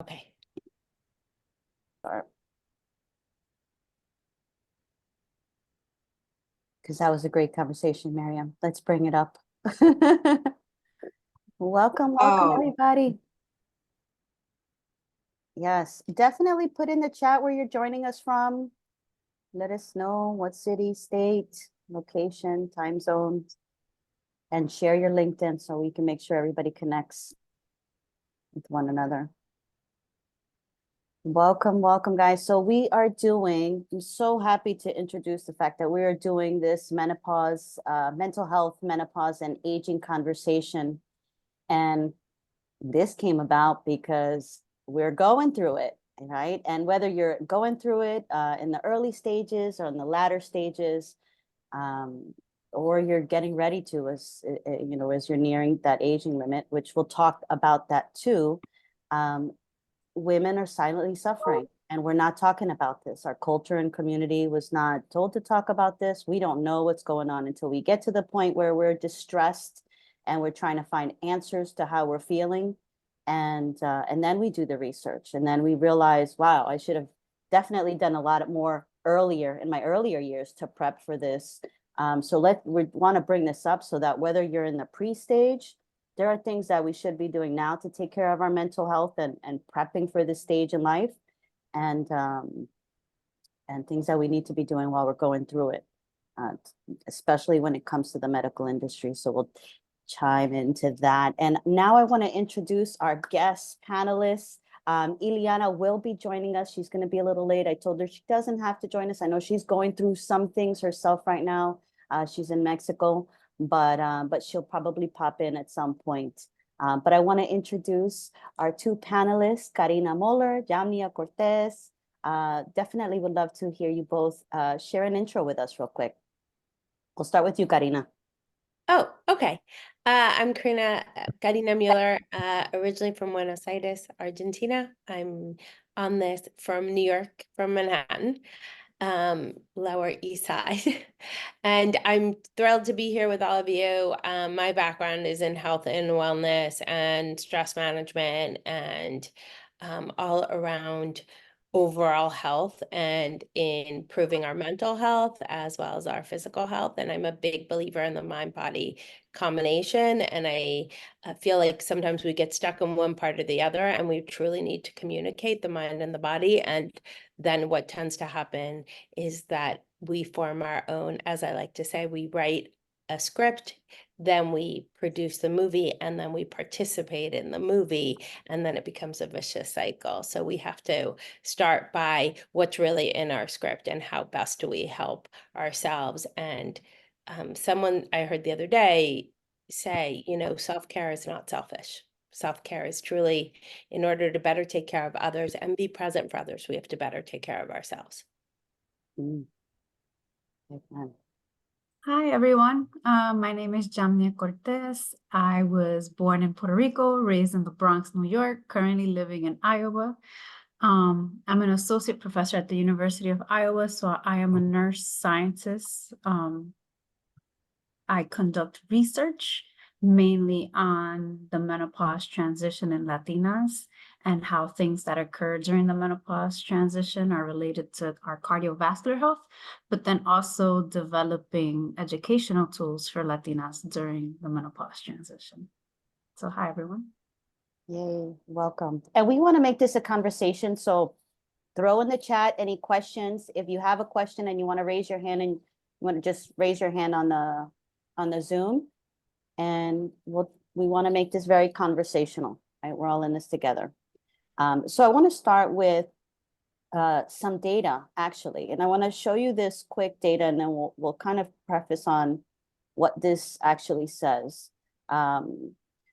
Okay. Because that was a great conversation, Miriam. Let's bring it up. Welcome, everybody. Yes, definitely put in the chat where you're joining us from. Let us know what city, state, location, time zone, and share your LinkedIn so we can make sure everybody connects with one another. Welcome, guys. So I'm so happy to introduce the fact that we are doing this menopause, mental health, menopause, and aging conversation. And this came about because we're going through it, right? And whether you're going through it in the early stages or in the latter stages, or you're getting ready to, as you're nearing that aging limit, which we'll talk about that too. Women are silently suffering, and we're not talking about this. Our culture and community was not told to talk about this. We don't know what's going on until we get to the point where we're distressed and we're trying to find answers to how we're feeling. And then we do the research, and then we realize, wow, I should have definitely done a lot more earlier in my earlier years to prep for this. So we want to bring this up so that whether you're in the pre-stage, there are things that we should be doing now to take care of our mental health and prepping for this stage in life, and things that we need to be doing while we're going through it, especially when it comes to the medical industry. So we'll chime into that. And now I want to introduce our guest panelists. Ileana will be joining us. She's going to be a little late. I told her she doesn't have to join us. I know she's going through some things herself right now. She's in Mexico, but she'll probably pop in at some point. But I want to introduce our two panelists, Karina Moller, Jamnia Cortez. Definitely would love to hear you both share an intro with us real quick. We'll start with you, Karina. Oh, okay. I'm Karina Mueller, originally from Buenos Aires, Argentina. I'm on this from New York, from Manhattan, Lower East Side. And I'm thrilled to be here with all of you. My background is in health and wellness and stress management and all around overall health and improving our mental health as well as our physical health. And I'm a big believer in the mind-body combination. And I feel like sometimes we get stuck in one part or the other, and we truly need to communicate the mind and the body. And then what tends to happen is that we form our own, as I like to say, we write a script, then we produce the movie, and then we participate in the movie, and then it becomes a vicious cycle. So we have to start by what's really in our script and how best do we help ourselves. And someone I heard the other day say, self-care is not selfish. Self-care is truly, in order to better take care of others and be present for others, we have to better take care of ourselves. Mm. Hi, everyone. My name is Jamnia Cortez. I was born in Puerto Rico, raised in the Bronx, New York, currently living in Iowa. I'm an associate professor at the University of Iowa, so I am a nurse scientist. I conduct research mainly on the menopause transition in Latinas and how things that occur during the menopause transition are related to our cardiovascular health, but then also developing educational tools for Latinas during the menopause transition. So hi, everyone. Yay, welcome. And we want to make this a conversation, so throw in the chat any questions. If you have a question and you want to raise your hand, and you want to just raise your hand on the Zoom, and we want to make this very conversational, right? We're all in this together. So I want to start with some data, actually, and I want to show you this quick data, and then we'll kind of preface on what this actually says.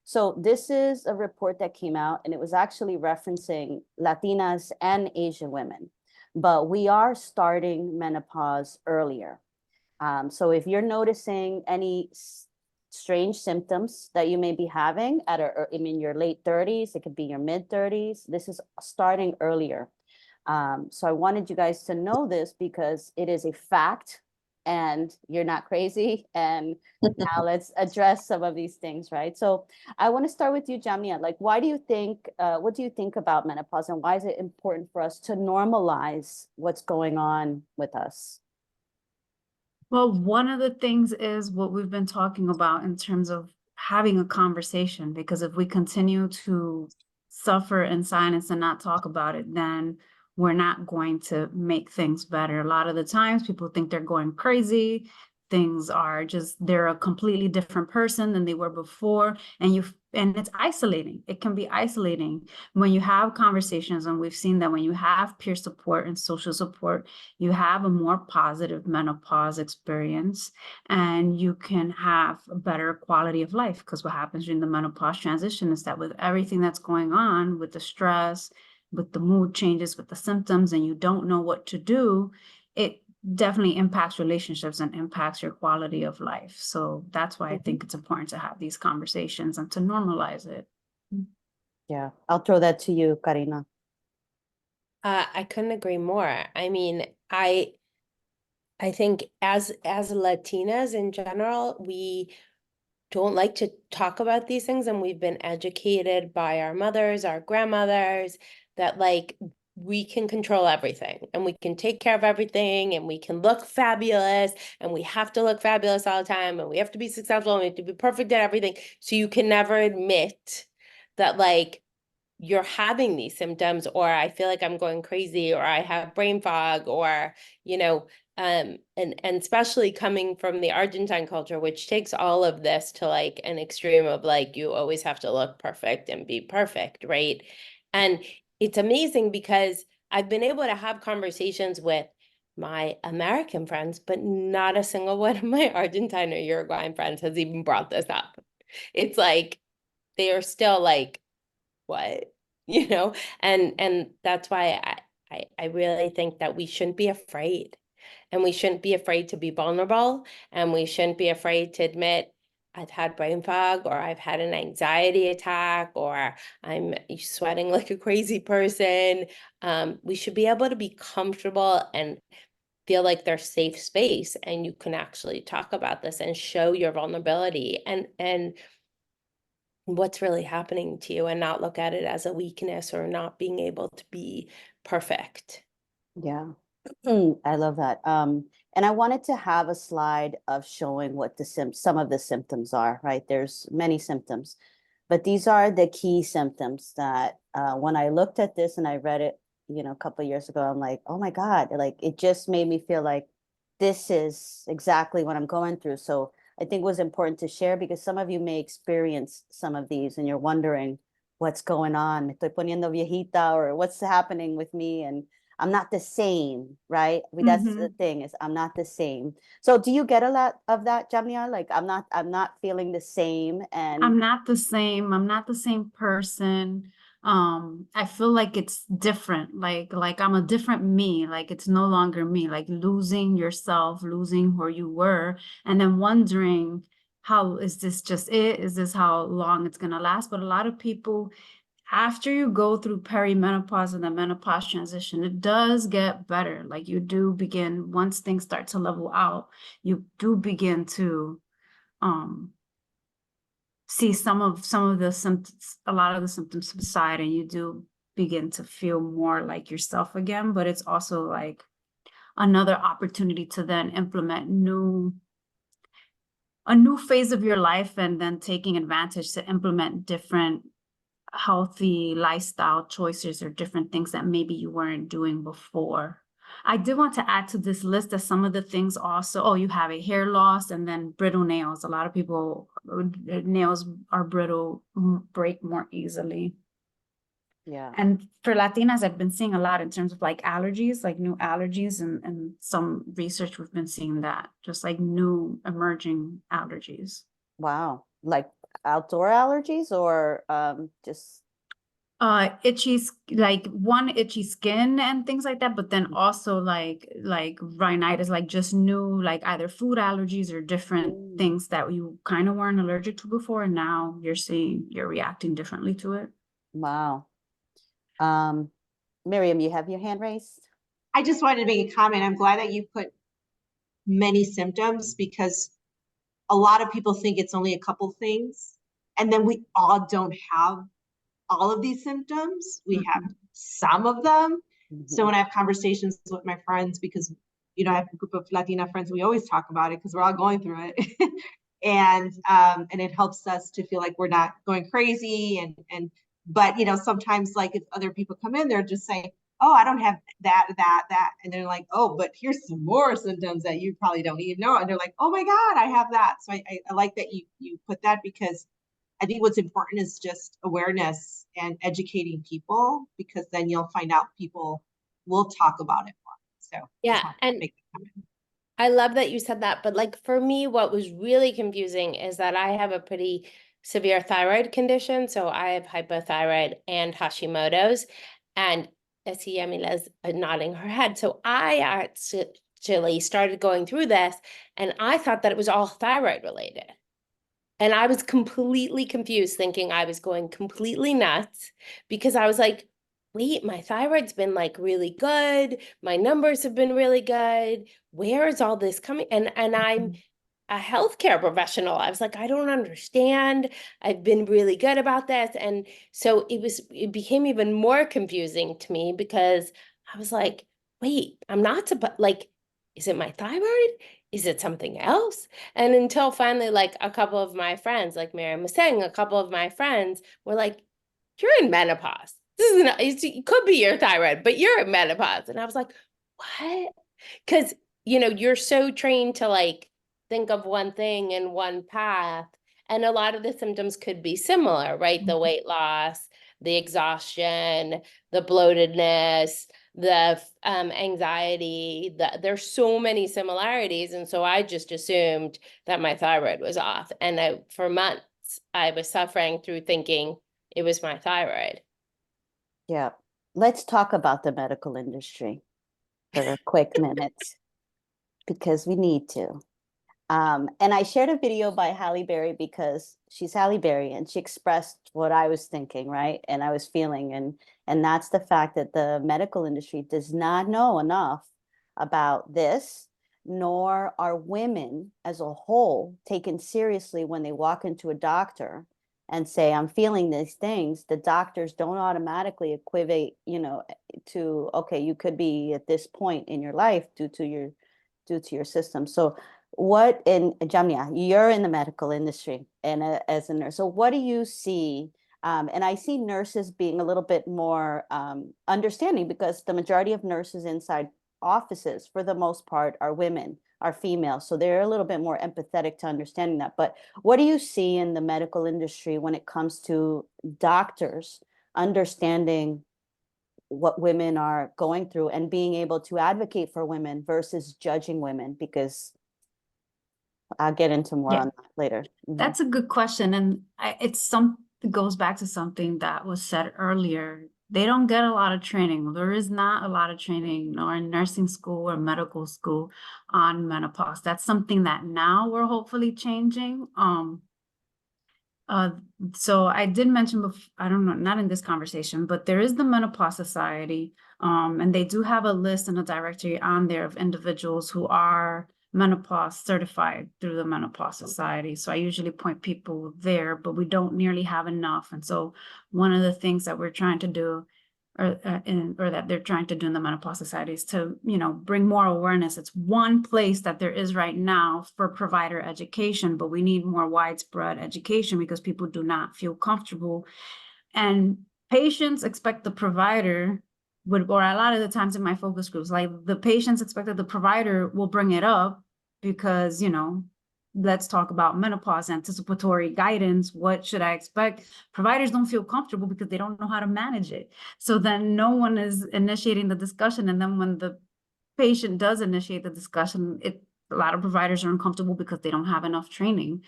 So this is a report that came out, and it was actually referencing Latinas and Asian women, but we are starting menopause earlier. So if you're noticing any strange symptoms that you may be having in your late 30s, it could be your mid 30s, this is starting earlier. So I wanted you guys to know this because it is a fact. and you're not crazy. And now let's address some of these things, right? So I want to start with you, Jamia. Like, why do you think, what do you think about menopause, and why is it important for us to normalize what's going on with us? Well, one of the things is what we've been talking about in terms of having a conversation, because if we continue to suffer in silence and not talk about it, then we're not going to make things better. A lot of the times people think they're going crazy. Things are just, they're a completely different person than they were before. And it's isolating. It can be isolating when you have conversations. And we've seen that when you have peer support and social support, you have a more positive menopause experience, and you can have a better quality of life. Because what happens during the menopause transition is that with everything that's going on, with the stress, with the mood changes, with the symptoms, and you don't know what to do, it definitely impacts relationships and impacts your quality of life. So that's why I think it's important to have these conversations and to normalize it. Yeah, I'll throw that to you, Karina. I couldn't agree more. I mean, I think as Latinas in general, we don't like to talk about these things, and we've been educated by our mothers, our grandmothers, that like we can control everything and we can take care of everything and we can look fabulous and we have to look fabulous all the time and we have to be successful and we have to be perfect at everything. So you can never admit that like you're having these symptoms, or I feel like I'm going crazy, or I have brain fog, or and especially coming from the Argentine culture, which takes all of this to like an extreme of like you always have to look perfect and be perfect, right? And it's amazing because I've been able to have conversations with my American friends, but not a single one of my Argentine or Uruguayan friends has even brought this up. It's like they are still like, what? And that's why I really think that we shouldn't be afraid, and we shouldn't be afraid to be vulnerable, and we shouldn't be afraid to admit I've had brain fog, or I've had an anxiety attack, or I'm sweating like a crazy person. We should be able to be comfortable and feel like there's safe space, and you can actually talk about this and show your vulnerability and what's really happening to you, and not look at it as a weakness or not being able to be perfect. Yeah, I love that. And I wanted to have a slide of showing what some of the symptoms are, right? There's many symptoms, but these are the key symptoms that when I looked at this and I read it, a couple of years ago, I'm like, oh my God, like it just made me feel like this is exactly what I'm going through. So I think it was important to share because some of you may experience some of these and you're wondering what's going on. Me estoy poniendo viejita, or what's happening with me, and I'm not the same, right? That's the thing, is I'm not the same. So do you get a lot of that, Jamia? Like I'm not feeling the same, and I'm not the same. I'm not the same person. I feel like it's different. Like I'm a different me. Like it's no longer me. Like losing yourself, losing who you were, and then wondering, how is this just it? Is this how long it's gonna last? But a lot of people, after you go through perimenopause and the menopause transition, it does get better. Like you do begin, once things start to level out, you do begin to see some of the symptoms, a lot of the symptoms subside, and you do begin to feel more like yourself again. But it's also like another opportunity to then implement a new phase of your life, and then taking advantage to implement different healthy lifestyle choices or different things that maybe you weren't doing before. I did want to add to this list that some of the things also, oh, you have a hair loss and then brittle nails. A lot of people, nails are brittle, break more easily. yeah. And for Latinas, I've been seeing a lot in terms of like allergies, like new allergies, and some research we've been seeing that just like new emerging allergies. Wow. Like outdoor allergies, or just Like one, itchy skin and things like that, but then also like rhinitis, like just new, like either food allergies or different mm, things that you kind of weren't allergic to before, and now you're reacting differently to it. wow. Miriam, you have your hand raised? I just wanted to make a comment. I'm glad that you put many symptoms, because a lot of people think it's only a couple things, and then we all don't have all of these symptoms. We have some of them. So when I have conversations with my friends, because I have a group of Latina friends, we always talk about it because we're all going through it. and it helps us to feel like we're not going crazy. But sometimes, like, if other people come in, they're just saying, oh, I don't have that, and they're like, oh, but here's some more symptoms that you probably don't even know, and they're like, oh my God, I have that. So I like that you put that, because I think what's important is just awareness and educating people, because then you'll find out people will talk about it more. So Yeah, and I love that you said that, but like for me, what was really confusing is that I have a pretty severe thyroid condition. So I have hypothyroid and Hashimoto's, and I see Yamila's nodding her head. So I actually started going through this, and I thought that it was all thyroid related. And I was completely confused, thinking I was going completely nuts, because I was like, wait, my thyroid's been like really good. My numbers have been really good. Where is all this coming? And I'm a healthcare professional. I was like, I don't understand. I've been really good about this. And so it became even more confusing to me, because I was like, wait, I'm not supposed, like, is it my thyroid? Is it something else? And until finally, like, a couple of my friends, like Miriam was saying, a couple of my friends were like, you're in menopause. This is not, it could be your thyroid, but you're in menopause. And I was like, what? Because, you're so trained to like think of one thing in one path. And a lot of the symptoms could be similar, right? The weight loss, the exhaustion, the bloatedness, the anxiety. There's so many similarities. And so I just assumed that my thyroid was off. And for months, I was suffering through thinking it was my thyroid. Yeah. Let's talk about the medical industry for a quick minute, because we need to. And I shared a video by Halle Berry, because she's Halle Berry, and she expressed what I was thinking, right? And I was feeling, and that's the fact that the medical industry does not know enough about this, nor are women as a whole taken seriously when they walk into a doctor and say, I'm feeling these things. The doctors don't automatically equate, to, okay, you could be at this point in your life due to your system. So Jamia, you're in the medical industry and as a nurse. So what do you see? And I see nurses being a little bit more understanding, because the majority of nurses inside offices, for the most part, are women, are female. So they're a little bit more empathetic to understanding that. But what do you see in the medical industry when it comes to doctors understanding what women are going through and being able to advocate for women versus judging women? Because I'll get into more on that later. That's a good question. And it goes back to something that was said earlier. They don't get a lot of training. There is not a lot of training, nor in nursing school or medical school, on menopause. That's something that now we're hopefully changing. So I did mention before, I don't know, not in this conversation, but there is the Menopause Society, and they do have a list and a directory on there of individuals who are menopause certified through the Menopause Society. So I usually point people there, but we don't nearly have enough. And so one of the things that we're trying to do, or that they're trying to do in the Menopause Society, is to, bring more awareness. It's one place that there is right now for provider education, but we need more widespread education, because people do not feel comfortable. And patients expect the provider or a lot of the times in my focus groups, like, the patients expect that the provider will bring it up, because, let's talk about menopause, anticipatory guidance. What should I expect? Providers don't feel comfortable because they don't know how to manage it. So then no one is initiating the discussion. And then when the patient does initiate the discussion, a lot of providers are uncomfortable because they don't have enough training,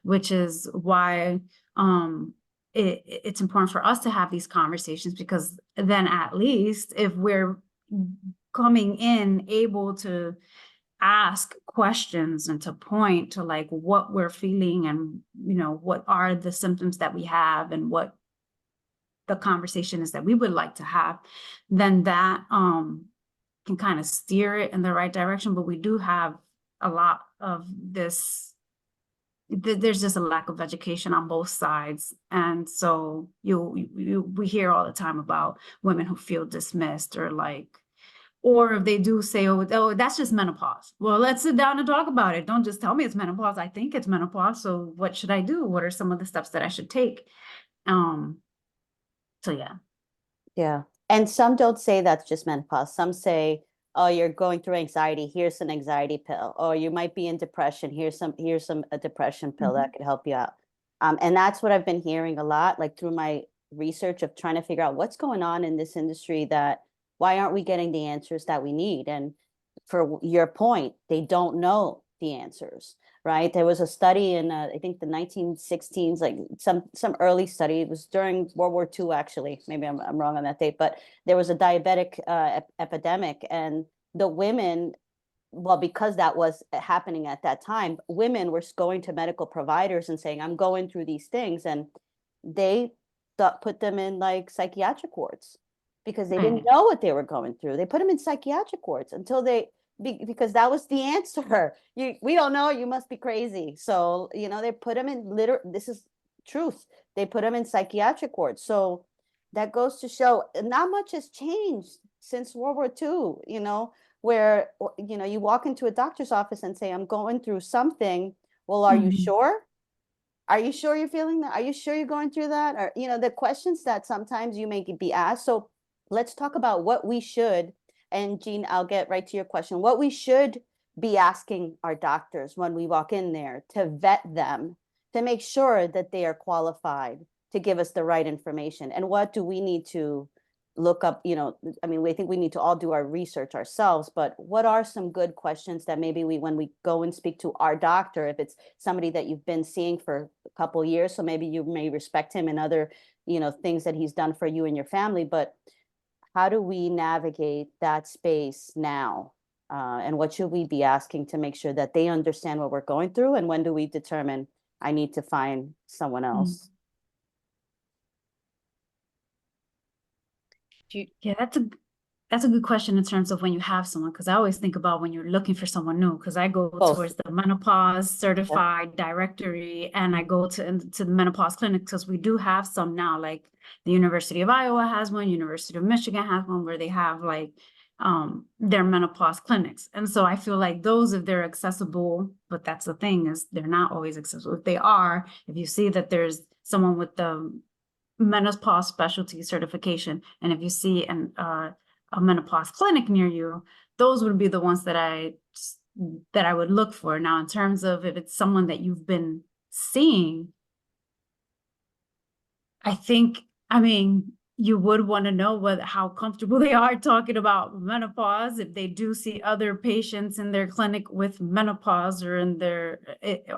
which is why it's important for us to have these conversations, because then at least if we're coming in able to ask questions and to point to like what we're feeling and what are the symptoms that we have and what the conversation is that we would like to have, then that can kind of steer it in the right direction. But we do have a lot of this, there's just a lack of education on both sides. And so we hear all the time about women who feel dismissed, or like, or if they do say, oh, that's just menopause. Well, let's sit down and talk about it. Don't just tell me it's menopause. I think it's menopause. So what should I do? What are some of the steps that I should take? So yeah. Yeah. And some don't say that's just menopause. Some say, oh, you're going through anxiety. Here's an anxiety pill. Or you might be in depression. Here's a depression pill that could help you out. And that's what I've been hearing a lot, like through my research of trying to figure out what's going on in this industry, that why aren't we getting the answers that we need? And for your point, they don't know the answers, right? There was a study in I think the 1916s, like some early study. It was during World War II, actually. Maybe I'm wrong on that date, but there was a diabetic epidemic, and the women, well, because that was happening at that time, women were going to medical providers and saying, I'm going through these things, and they put them in like psychiatric wards because they didn't know what they were going through. They put them in psychiatric wards until because that was the answer. We don't know, you must be crazy. So, they put them in this is truth. They put them in psychiatric wards. So that goes to show not much has changed since World War II, where, you walk into a doctor's office and say, I'm going through something. Well, are you sure? Are you sure you're feeling that? Are you sure you're going through that? Or, the questions that sometimes you may be asked. So let's talk about what we should, and Jean, I'll get right to your question, what we should be asking our doctors when we walk in there to vet them, to make sure that they are qualified to give us the right information. And what do we need to look up? We think we need to all do our research ourselves, but what are some good questions that maybe when we go and speak to our doctor, if it's somebody that you've been seeing for a couple of years, so maybe you may respect him and other, things that he's done for you and your family, but how do we navigate that space now? And what should we be asking to make sure that they understand what we're going through? And when do we determine I need to find someone else? Yeah, that's a good question in terms of when you have someone, because I always think about when you're looking for someone new, because I go Both. towards the menopause certified directory, and I go to the menopause clinic, because we do have some now, like the University of Iowa has one, University of Michigan has one, where they have like their menopause clinics. And so I feel like those, if they're accessible, but that's the thing, is they're not always accessible. If they are, if you see that there's someone with the menopause specialty certification, and if you see a menopause clinic near you, those would be the ones that I would look for. Now, in terms of if it's someone that you've been seeing, you would want to know how comfortable they are talking about menopause, if they do see other patients in their clinic with menopause, or in their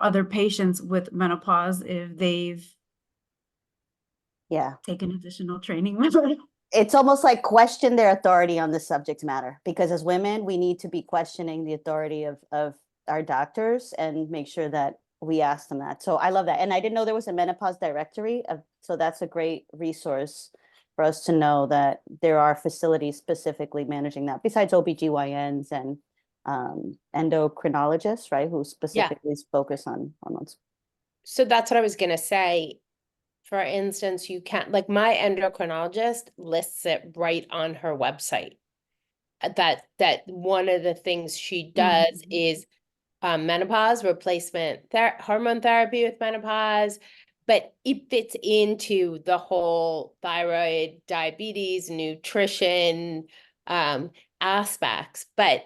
other patients with menopause, if they've taken additional training with it. It's almost like question their authority on the subject matter, because as women, we need to be questioning the authority of our doctors and make sure that we ask them that. So I love that. And I didn't know there was a menopause directory. So that's a great resource for us to know that there are facilities specifically managing that, besides OBGYNs and endocrinologists, right, who specifically focus on hormones. So that's what I was going to say. For instance, you can't, like, my endocrinologist lists it right on her website. That one of the things she does is menopause, replacement hormone therapy with menopause, but it fits into the whole thyroid, diabetes, nutrition aspects. But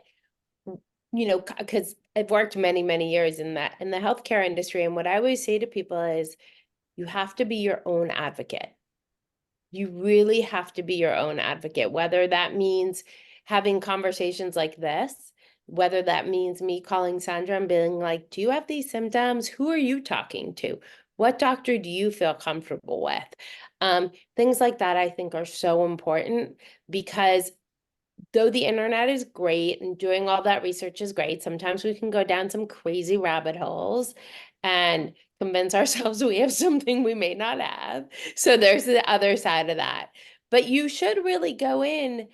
because I've worked many, many years in the healthcare industry, and what I always say to people is, you have to be your own advocate. You really have to be your own advocate, whether that means having conversations like this, whether that means me calling Sandra and being like, do you have these symptoms? Who are you talking to? What doctor do you feel comfortable with? Things like that, I think, are so important, because though the internet is great and doing all that research is great, sometimes we can go down some crazy rabbit holes and convince ourselves we have something we may not have. So there's the other side of that. But you should really go in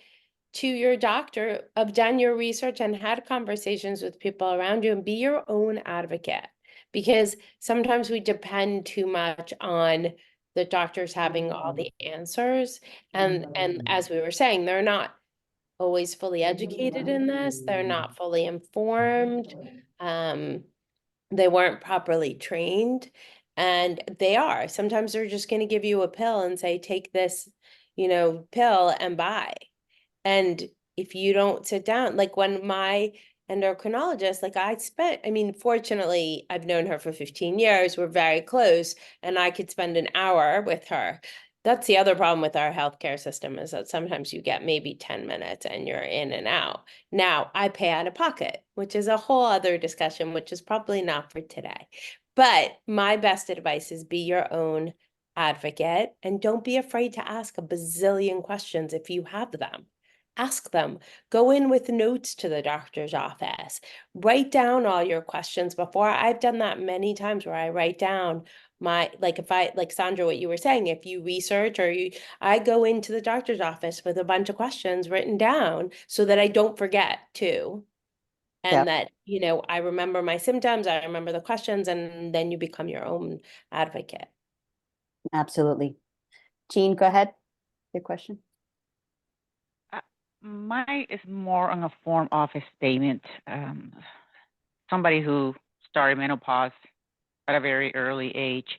to your doctor, have done your research and had conversations with people around you, and be your own advocate. Because sometimes we depend too much on the doctors having all the answers. And as we were saying, they're not always fully educated in this. They're not fully informed. They weren't properly trained, and they are. Sometimes they're just going to give you a pill and say, take this, pill and buy. And if you don't sit down, like when my endocrinologist, like I mean, fortunately, I've known her for 15 years. We're very close, and I could spend an hour with her. That's the other problem with our healthcare system, is that sometimes you get maybe 10 minutes and you're in and out. Now, I pay out of pocket, which is a whole other discussion, which is probably not for today. But my best advice is be your own advocate, and don't be afraid to ask a bazillion questions if you have them. Ask them. Go in with notes to the doctor's office. Write down all your questions before. I've done that many times, where I write down like Sandra, what you were saying, if you research I go into the doctor's office with a bunch of questions written down so that I don't forget to. And Yep. that, I remember my symptoms, I remember the questions, and then you become your own advocate. Absolutely. Jean, go ahead. Your question. Mine is more on a form of a statement. Somebody who started menopause at a very early age.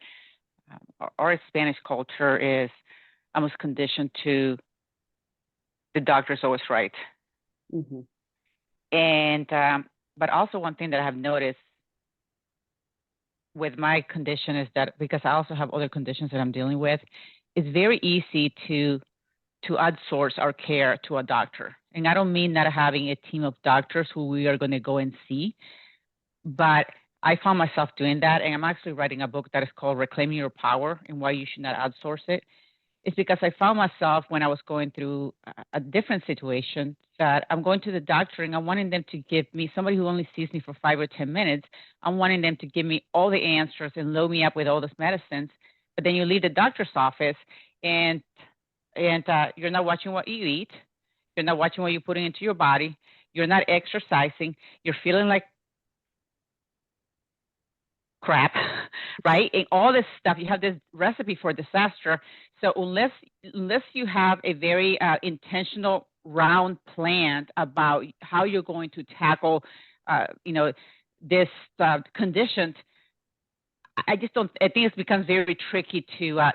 Our Spanish culture is almost conditioned to the doctor's always right. Mm-hmm. And but also one thing that I have noticed with my condition is that, because I also have other conditions that I'm dealing with, it's very easy to outsource our care to a doctor. And I don't mean not having a team of doctors who we are going to go and see, but I found myself doing that. And I'm actually writing a book that is called Reclaiming Your Power and Why You Should Not Outsource It. It's because I found myself, when I was going through a different situation, that I'm going to the doctor and I'm wanting them to give me, somebody who only sees me for 5 or 10 minutes, I'm wanting them to give me all the answers and load me up with all these medicines. But then you leave the doctor's office and you're not watching what you eat. You're not watching what you're putting into your body. You're not exercising. You're feeling like crap, right? And all this stuff, you have this recipe for disaster. So unless you have a very intentional round plan about how you're going to tackle, this condition, I just don't. I think it becomes very tricky to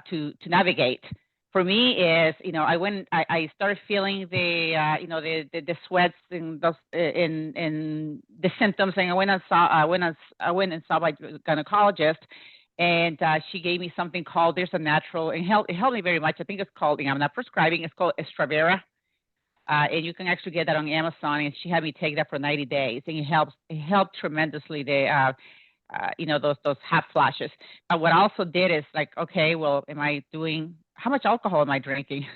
navigate. For me, is I started feeling the sweats and those in the symptoms, and I went and saw my gynecologist, and she gave me something called, there's a natural, and it helped me very much. I think it's called, I'm not prescribing, it's called Estravera. And you can actually get that on Amazon, and she had me take that for 90 days, and it helped tremendously. Those hot flashes. But what I also did is like, okay, well, how much alcohol am I drinking?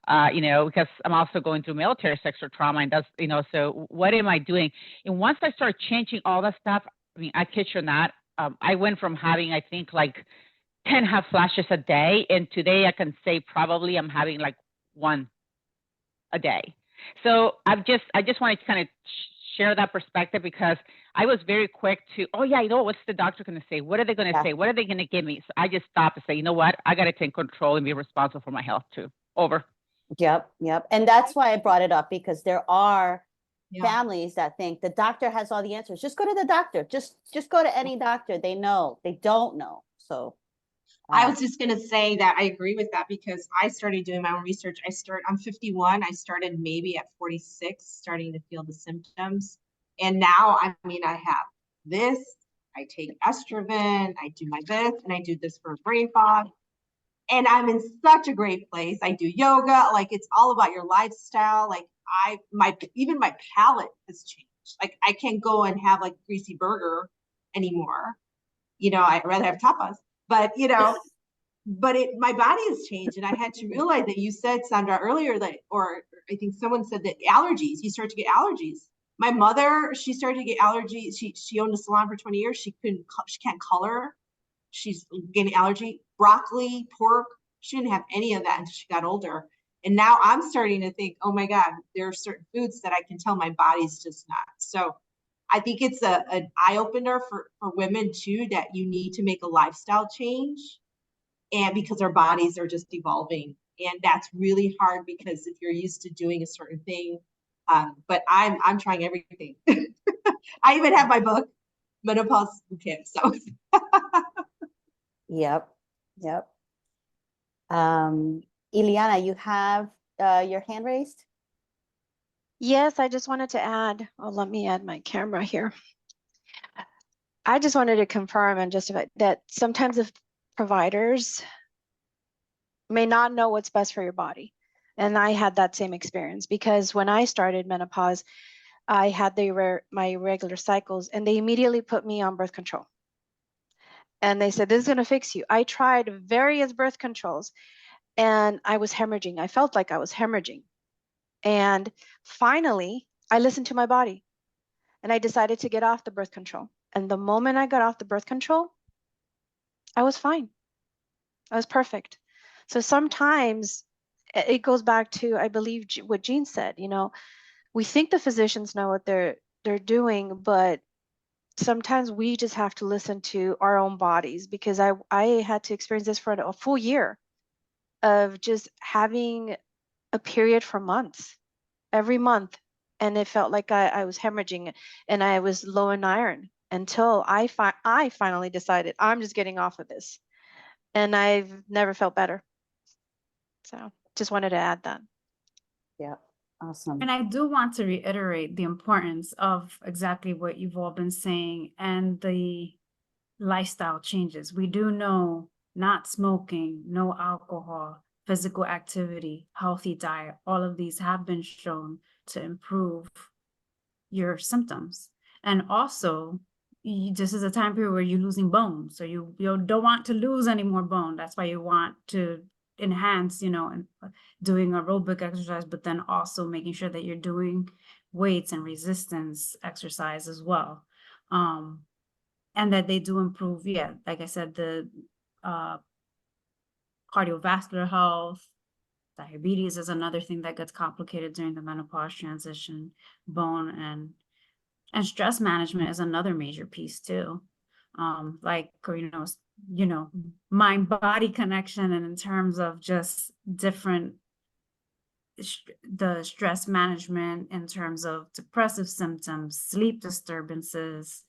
Because I'm also going through military sexual trauma, and that's, so what am I doing? And once I started changing all that stuff, I mean, I kid you not, I went from having, I think, like 10 hot flashes a day, and today I can say probably I'm having like 1 a day. So I just wanted to kind of share that perspective, because I was very quick to, what's the doctor going to say? What are they going to say? What are they going to give me? So I just stopped and say, you know what? I got to take control and be responsible for my health too. Over. Yep. And that's why I brought it up, because there are families that think the doctor has all the answers. Just go to the doctor. Just go to any doctor. They know. They don't know. So I was just going to say that I agree with that, because I started doing my own research. I'm 51. I started maybe at 46, starting to feel the symptoms. And now, I have this, I take estrogen, I do my this, and I do this for brain fog. And I'm in such a great place. I do yoga. Like, it's all about your lifestyle. Like, even my palate has changed. Like, I can't go and have like greasy burger anymore. I'd rather have tapas. But my body has changed, and I had to realize that. You said, Sandra, earlier that, or I think someone said that allergies, you start to get allergies. My mother, she started to get allergies. She owned a salon for 20 years. She can't color. She's getting allergy. Broccoli, pork. She didn't have any of that until she got older. And now I'm starting to think, oh my God, there are certain foods that I can tell my body's just not. So I think it's an eye opener for women too, that you need to make a lifestyle change, and because our bodies are just evolving. And that's really hard because if you're used to doing a certain thing, but I'm trying everything. I even have my book, Menopause Bootcamp. So Yep, yep. Ileana, you have your hand raised? Yes, I just wanted to add, oh, let me add my camera here. I just wanted to confirm and justify that sometimes the providers may not know what's best for your body. And I had that same experience because when I started menopause, I had my irregular cycles and they immediately put me on birth control. And they said, this is going to fix you. I tried various birth controls and I was hemorrhaging. I felt like I was hemorrhaging. And finally, I listened to my body and I decided to get off the birth control. And the moment I got off the birth control, I was fine. I was perfect. So sometimes it goes back to, I believe, what Jean said, we think the physicians know what they're doing, but sometimes we just have to listen to our own bodies, because I had to experience this for a full year of just having a period for months, every month. And it felt like I was hemorrhaging and I was low in iron until I finally decided I'm just getting off of this. And I've never felt better. So just wanted to add that. Yeah, awesome. And I do want to reiterate the importance of exactly what you've all been saying and the lifestyle changes. We do know not smoking, no alcohol, physical activity, healthy diet, all of these have been shown to improve your symptoms. And also, this is a time period where you're losing bone. So you don't want to lose any more bone. That's why you want to enhance, and doing aerobic exercise, but then also making sure that you're doing weights and resistance exercise as well. And that they do improve, yeah, like I said, the cardiovascular health. Diabetes is another thing that gets complicated during the menopause transition. Bone and stress management is another major piece too. Like, mind body connection, and in terms of just different the stress management in terms of depressive symptoms, sleep disturbances,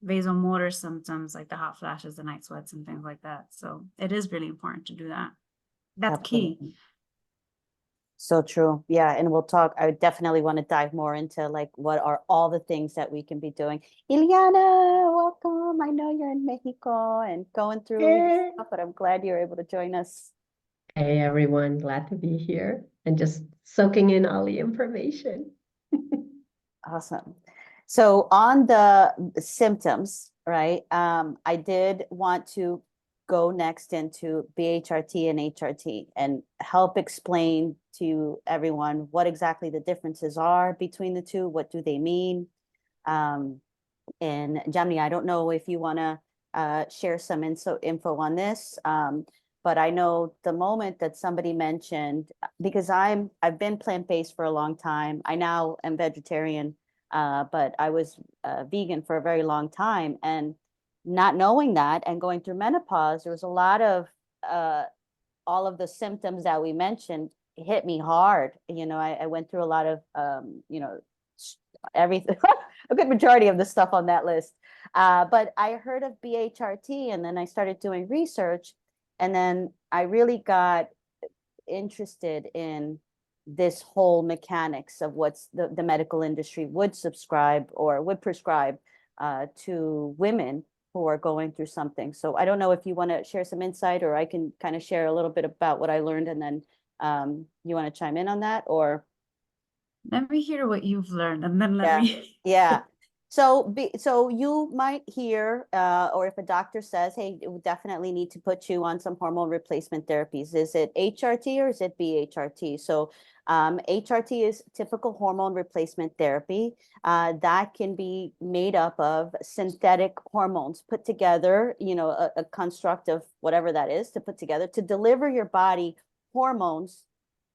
vasomotor symptoms like the hot flashes, the night sweats, and things like that. So it is really important to do that. That's key. Absolutely. So true. Yeah. And we'll talk. I would definitely want to dive more into like what are all the things that we can be doing. Ileana, welcome. I know you're in Mexico and going through stuff, but I'm glad you're able to join us. Hey everyone, glad to be here and just soaking in all the information. Awesome. So on the symptoms, right? I did want to go next into BHRT and HRT and help explain to everyone what exactly the differences are between the two. What do they mean? And Jamni, I don't know if you want to share some info on this. But I know the moment that somebody mentioned, because I've been plant-based for a long time. I now am vegetarian, but I was vegan for a very long time. And not knowing that and going through menopause, there was a lot of all of the symptoms that we mentioned hit me hard. I went through a lot of, everything, a good majority of the stuff on that list. But I heard of BHRT and then I started doing research. And then I really got interested in this whole mechanics of what's the medical industry would subscribe or would prescribe to women who are going through something. So I don't know if you want to share some insight, or I can kind of share a little bit about what I learned, and then you want to chime in on that, or? Let me hear what you've learned, and then let Yeah. me. Yeah. So you might hear, or if a doctor says, hey, it would definitely need to put you on some hormone replacement therapies. Is it HRT or is it BHRT? So HRT is typical hormone replacement therapy that can be made up of synthetic hormones put together, a construct of whatever that is to put together to deliver your body hormones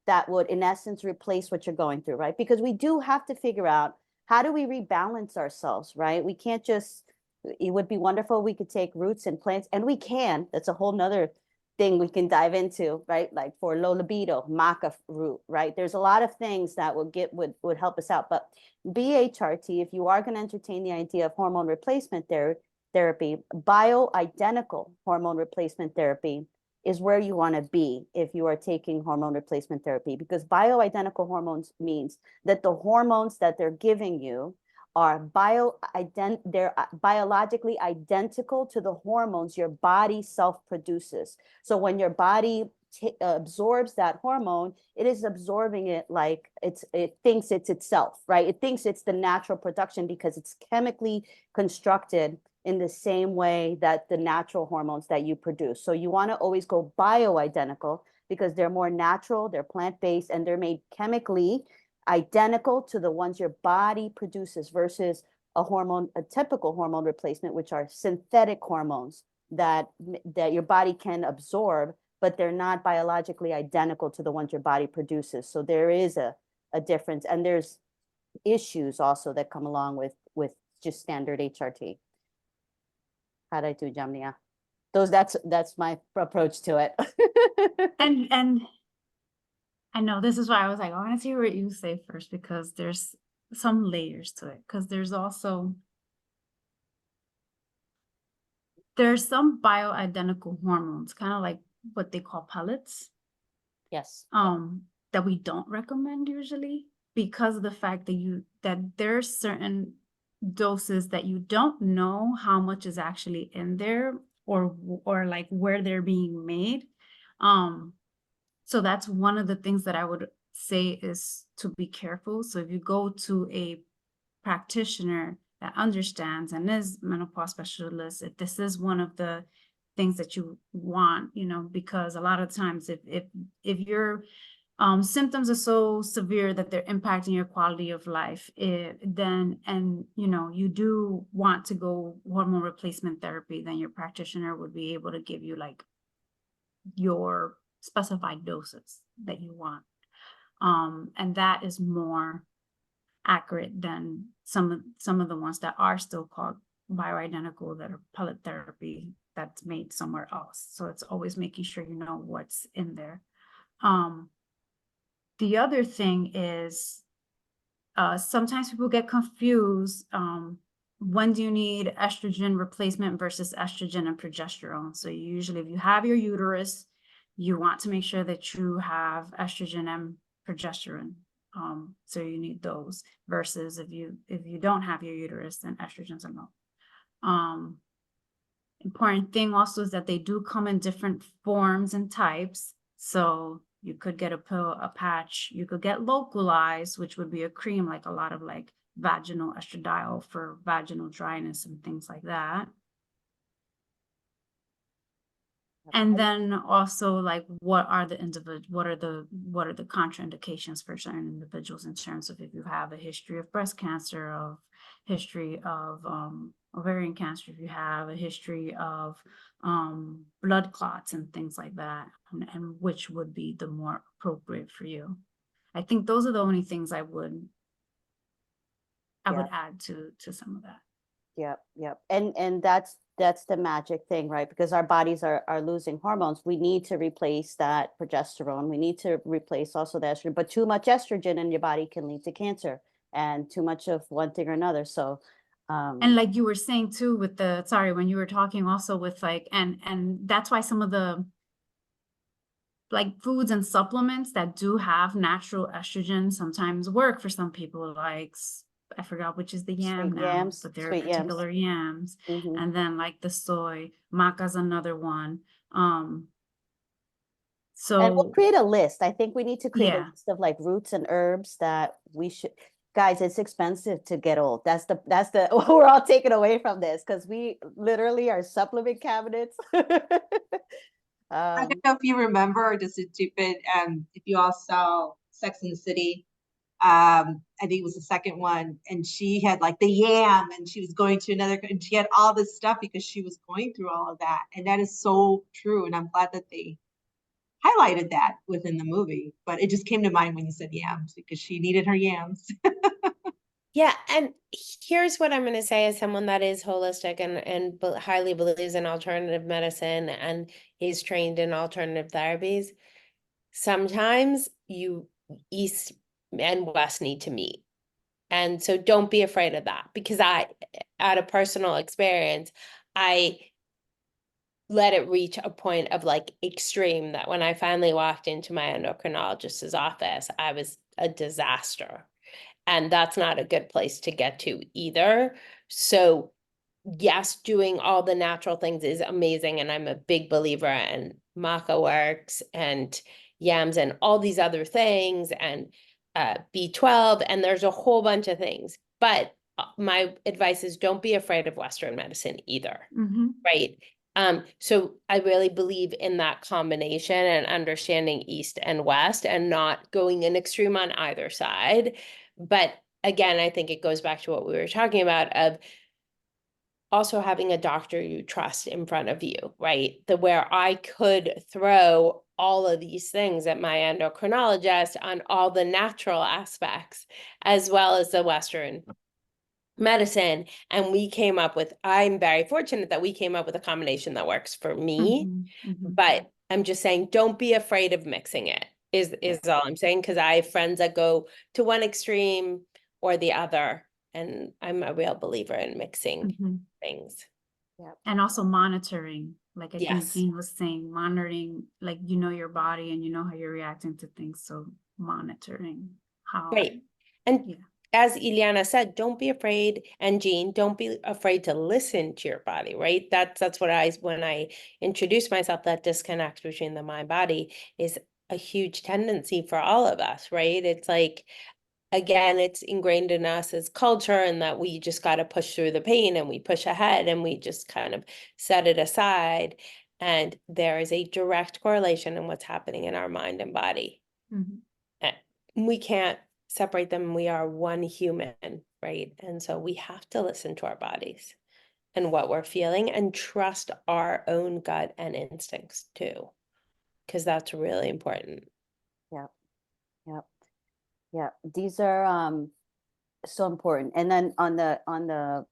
that would, in essence, replace what you're going through, right? Because we do have to figure out, how do we rebalance ourselves, right? We can't just, it would be wonderful we could take roots and plants, and we can. That's a whole nother thing we can dive into, right? Like for low libido, maca root, right? There's a lot of things that would help us out. But BHRT, if you are going to entertain the idea of hormone replacement therapy, bioidentical hormone replacement therapy is where you want to be if you are taking hormone replacement therapy, because bioidentical hormones means that the hormones that they're giving you are they're biologically identical to the hormones your body self-produces. So when your body absorbs that hormone, it is absorbing it like it thinks it's itself, right? It thinks it's the natural production because it's chemically constructed in the same way that the natural hormones that you produce. So you want to always go bioidentical because they're more natural, they're plant-based, and they're made chemically identical to the ones your body produces, versus a typical hormone replacement, which are synthetic hormones that your body can absorb, but they're not biologically identical to the ones your body produces. So there is a difference, and there's issues also that come along with just standard HRT. How'd I do, Jamnia? That's my approach to it. And I know this is why I was like, I want to see what you say first, because there's some layers to it. Because there's some bioidentical hormones, kind of like what they call pellets, Yes. that we don't recommend usually, because of the fact that there's certain doses that you don't know how much is actually in there, or like where they're being made. So that's one of the things that I would say is to be careful. So if you go to a practitioner that understands and is menopause specialist, if this is one of the things that you want, because a lot of times if your symptoms are so severe that they're impacting your quality of life, then you do want to go hormone replacement therapy, then your practitioner would be able to give you like your specified doses that you want. And that is more accurate than some of the ones that are still called bioidentical, that are pellet therapy that's made somewhere else. So it's always making sure you know what's in there. The other thing is, sometimes people get confused. When do you need estrogen replacement versus estrogen and progesterone? So usually if you have your uterus, you want to make sure that you have estrogen and progesterone. So you need those, versus if you don't have your uterus, then estrogen's a no. Important thing also is that they do come in different forms and types. So you could get a pill, a patch, you could get localized, which would be a cream, like a lot of like vaginal estradiol for vaginal dryness and things like that. And then also, like, what are the contraindications for certain individuals, in terms of if you have a history of breast cancer, of history of ovarian cancer, if you have a history of blood clots and things like that, and which would be the more appropriate for you. I think those are the only things I would add to some of that. Yep. And that's the magic thing, right? Because our bodies are losing hormones. We need to replace that progesterone. We need to replace also the estrogen, but too much estrogen in your body can lead to cancer, and too much of one thing or another. So, and like you were saying too, with when you were talking also with like, and that's why some of the like foods and supplements that do have natural estrogen sometimes work for some people, like I forgot which is the yam sweet now, yams, but there are sweet yams. particular yams. Mhm. And then like the soy, maca's another one. And we'll So create a list. I think we need to create a yeah, list of like roots and herbs that we should. Guys, it's expensive to get old. That's the we're all taken away from this, because we literally are supplement cabinets. I don't know if you remember, just a stupid, if you all saw Sex and the City, I think it was the second one, and she had like the yam, and she was going to and she had all this stuff because she was going through all of that. And that is so true. And I'm glad that they highlighted that within the movie, but it just came to mind when you said yams because she needed her yams. Yeah, and here's what I'm going to say as someone that is holistic and highly believes in alternative medicine and is trained in alternative therapies. Sometimes East and West need to meet. And so don't be afraid of that, because out of personal experience, I let it reach a point of like extreme that when I finally walked into my endocrinologist's office, I was a disaster. And that's not a good place to get to either. So yes, doing all the natural things is amazing. And I'm a big believer in maca works and yams and all these other things and B12. And there's a whole bunch of things. But my advice is don't be afraid of Western medicine either. Right. So I really believe in that combination and understanding East and West and not going in extreme on either side. But again, I think it goes back to what we were talking about of also having a doctor you trust in front of you, right? Where I could throw all of these things at my endocrinologist on all the natural aspects, as well as the Western medicine. And we came up with, I'm very fortunate that we came up with a combination that works for me. But I'm just saying, don't be afraid of mixing it, is all I'm saying. Because I have friends that go to one extreme or the other. And I'm a real believer in mixing things. And also monitoring, like I think Yes. Jean was saying, monitoring, like you know your body and you know how you're reacting to things. So monitoring how. Right. And Yeah. as Ileana said, don't be afraid, and Jean, don't be afraid to listen to your body, right? That's what when I introduce myself, that disconnect between the mind body is a huge tendency for all of us, right? It's like, again, it's ingrained in us as culture, and that we just got to push through the pain and we push ahead and we just kind of set it aside. And there is a direct correlation in what's happening in our mind and body. We can't separate them. We are one human, right? And so we have to listen to our bodies and what we're feeling and trust our own gut and instincts too, because that's really important. Yep. Yep. Yeah. These are so important. And then on the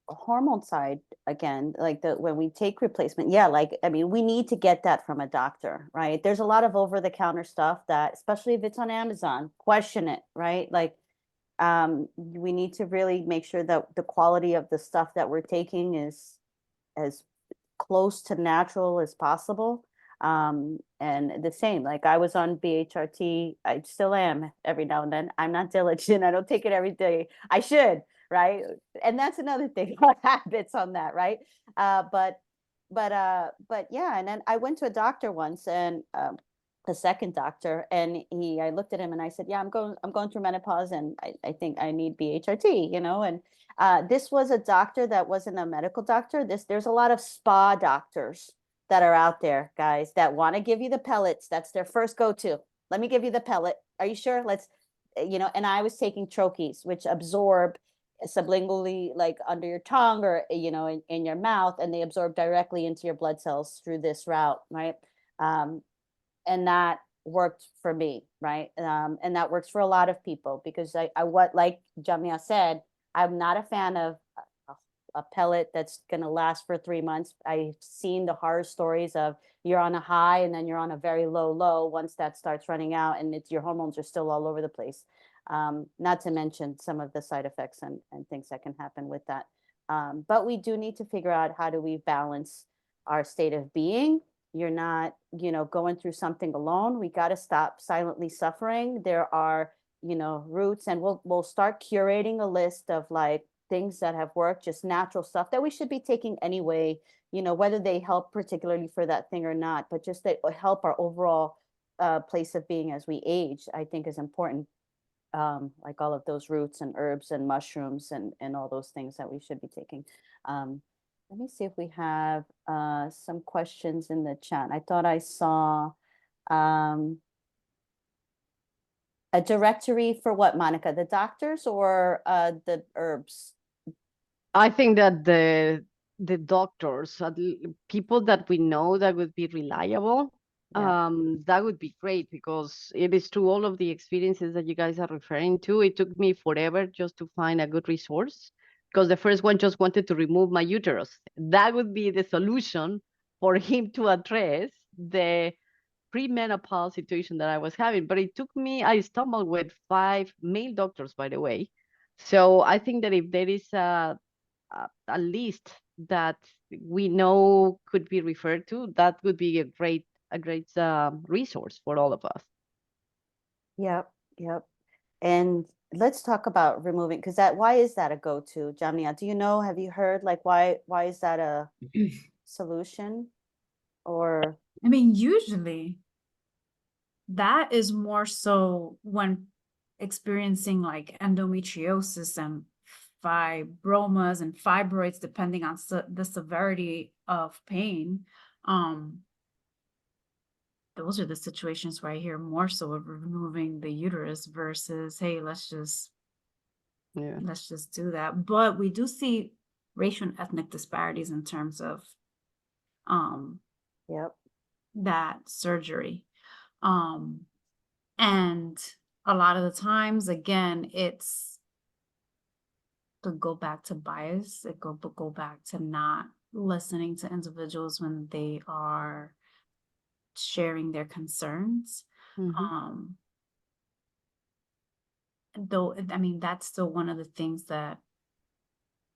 hormone side, again, like when we take replacement, yeah, like I mean, we need to get that from a doctor, right? There's a lot of over-the-counter stuff that, especially if it's on Amazon, question it, right? Like we need to really make sure that the quality of the stuff that we're taking is as close to natural as possible. And the same, like I was on BHRT, I still am every now and then. I'm not diligent. I don't take it every day. I should, right? And that's another thing, what habits on that, right? But yeah. And then I went to a doctor once, and a second doctor, and I looked at him and I said, yeah, I'm going through menopause, and I think I need BHRT, and this was a doctor that wasn't a medical doctor. There's a lot of spa doctors that are out there, guys, that want to give you the pellets. That's their first go-to. Let me give you the pellet. Are you sure? Let's, and I was taking troches, which absorb sublingually, like under your tongue or, in your mouth, and they absorb directly into your blood cells through this route, right? And that worked for me, right? And that works for a lot of people, because like Jamia said, I'm not a fan of a pellet that's going to last for 3 months. I've seen the horror stories of you're on a high and then you're on a very low once that starts running out, and your hormones are still all over the place. Not to mention some of the side effects and things that can happen with that. But we do need to figure out, how do we balance our state of being? You're not, going through something alone. We got to stop silently suffering. There are, roots, and we'll start curating a list of like things that have worked, just natural stuff that we should be taking anyway, whether they help particularly for that thing or not, but just that help our overall place of being as we age, I think is important. Like all of those roots and herbs and mushrooms and all those things that we should be taking. Let me see if we have some questions in the chat. I thought I saw a directory for what, Monica? The doctors or the herbs? I think that the doctors, people that we know that would be reliable, Yeah. That would be great because it is true all of the experiences that you guys are referring to. It took me forever just to find a good resource because the first one just wanted to remove my uterus. That would be the solution for him to address the premenopause situation that I was having. But it took me, I stumbled with 5 male doctors, by the way. So I think that if there is a list that we know could be referred to, that would be a great resource for all of us. Yep. Yep. And let's talk about removing, because why is that a go-to, Jamnia? Do you know, have you heard, like, why is that a solution? Or I mean, usually that is more so when experiencing like endometriosis and fibromas and fibroids, depending on the severity of pain. Those are the situations where I hear more so of removing the uterus versus, hey, let's just do that. But we do see racial and ethnic disparities in terms of yep. that surgery. And a lot of the times, again, it's to go back to bias, go back to not listening to individuals when they are sharing their concerns. Though, I mean, that's still one of the things that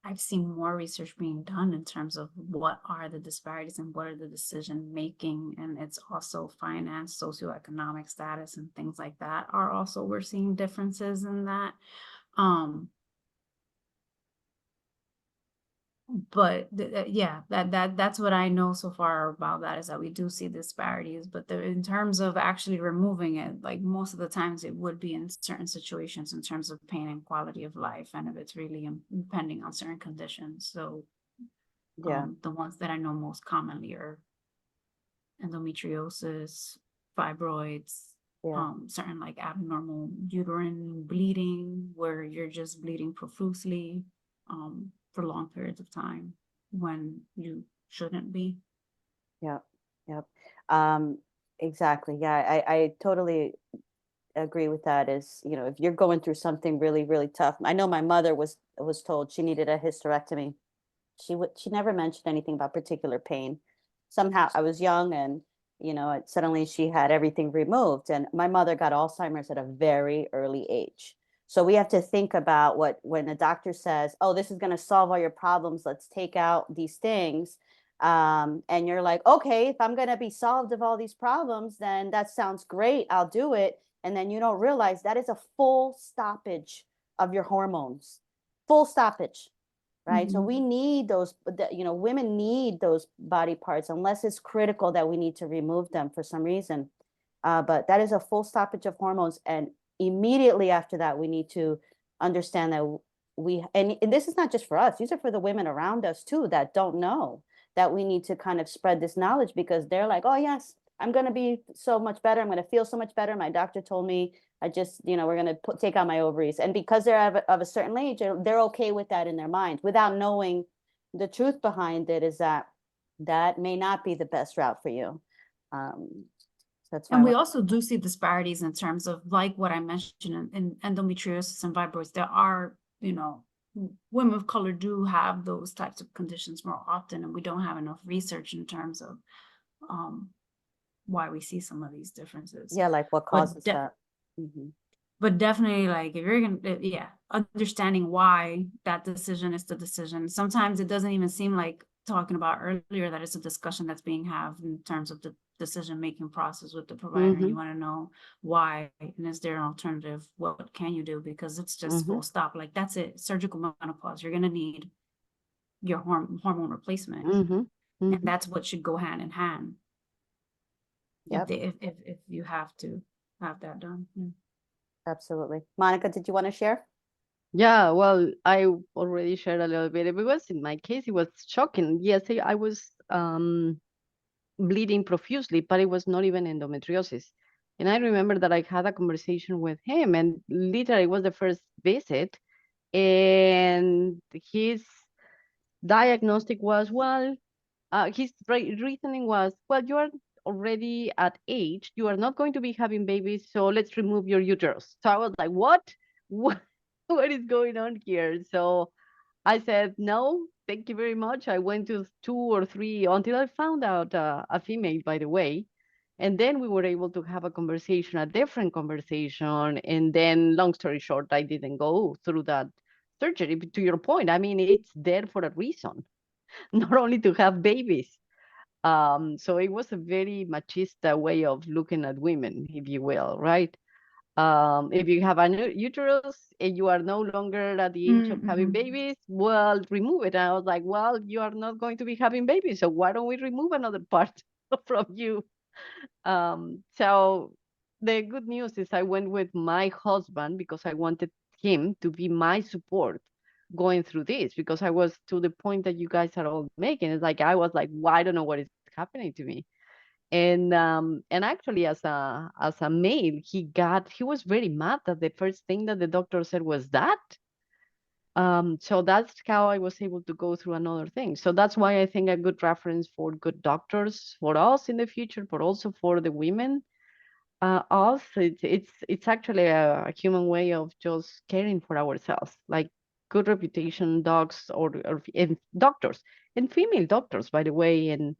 I've seen more research being done in terms of what are the disparities and what are the decision making, and it's also finance, socioeconomic status, and things like that are also, we're seeing differences in that. But yeah, that's what I know so far about that, is that we do see disparities, but in terms of actually removing it, like most of the times it would be in certain situations in terms of pain and quality of life, and if it's really depending on certain conditions. So Yeah. the ones that I know most commonly are endometriosis, fibroids, Yeah. certain like abnormal uterine bleeding where you're just bleeding profusely for long periods of time when you shouldn't be. Yep. Yep. Exactly. Yeah, I totally agree with that. Is, if you're going through something really, really tough. I know my mother was told she needed a hysterectomy. She never mentioned anything about particular pain. Somehow I was young, and suddenly she had everything removed, and my mother got Alzheimer's at a very early age. So we have to think about when a doctor says, oh, this is going to solve all your problems, let's take out these things. And you're like, okay, if I'm going to be solved of all these problems, then that sounds great, I'll do it. And then you don't realize that is a full stoppage of your hormones, full stoppage. Right. So we need those, women need those body parts unless it's critical that we need to remove them for some reason. But that is a full stoppage of hormones. And immediately after that, we need to understand that and this is not just for us, these are for the women around us too, that don't know, that we need to kind of spread this knowledge, because they're like, oh, yes, I'm going to be so much better. I'm going to feel so much better. My doctor told me I just, we're going to take out my ovaries. And because they're of a certain age, they're okay with that in their mind without knowing the truth behind it is that may not be the best route for you. So that's why. And we also do see disparities in terms of, like what I mentioned in endometriosis and fibroids. There are, women of color do have those types of conditions more often, and we don't have enough research in terms of why we see some of these differences. Yeah, like what causes that. But definitely, like, if you're gonna, understanding why that decision is the decision. Sometimes it doesn't even seem like talking about earlier that it's a discussion that's being had in terms of the decision-making process with the provider. And you want to know why, and is there an alternative? What can you do? Because it's just full stop. Like, that's it. Surgical menopause. You're gonna need your hormone replacement, and that's what should go hand in hand. Yep. If you have to have that done. Absolutely. Monica, did you want to share? Yeah, well, I already shared a little bit. It was, in my case, it was shocking. Yes, I was bleeding profusely, but it was not even endometriosis. And I remember that I had a conversation with him, and literally it was the first visit, and his diagnostic was, well, his reasoning was, well, you are already at age, you are not going to be having babies, so let's remove your uterus. So I was like, what? What is going on here? So I said, no, thank you very much. I went to 2 or 3 until I found out a female, by the way. And then we were able to have a conversation, a different conversation. And then, long story short, I didn't go through that surgery. But to your point, I mean, it's there for a reason, not only to have babies. So it was a very machista way of looking at women, if you will, right? If you have a uterus and you are no longer at the age of having babies, well, remove it. And I was like, well, you are not going to be having babies, so why don't we remove another part from you? So the good news is I went with my husband because I wanted him to be my support going through this, because I was to the point that you guys are all making. It's like I was like, well, I don't know what is happening to me. And actually, as a male, he was very mad that the first thing that the doctor said was that. So that's how I was able to go through another thing. So that's why I think a good reference for good doctors for us in the future, but also for the women, us, it's actually a human way of just caring for ourselves, like good reputation dogs or and doctors and female doctors, by the way. And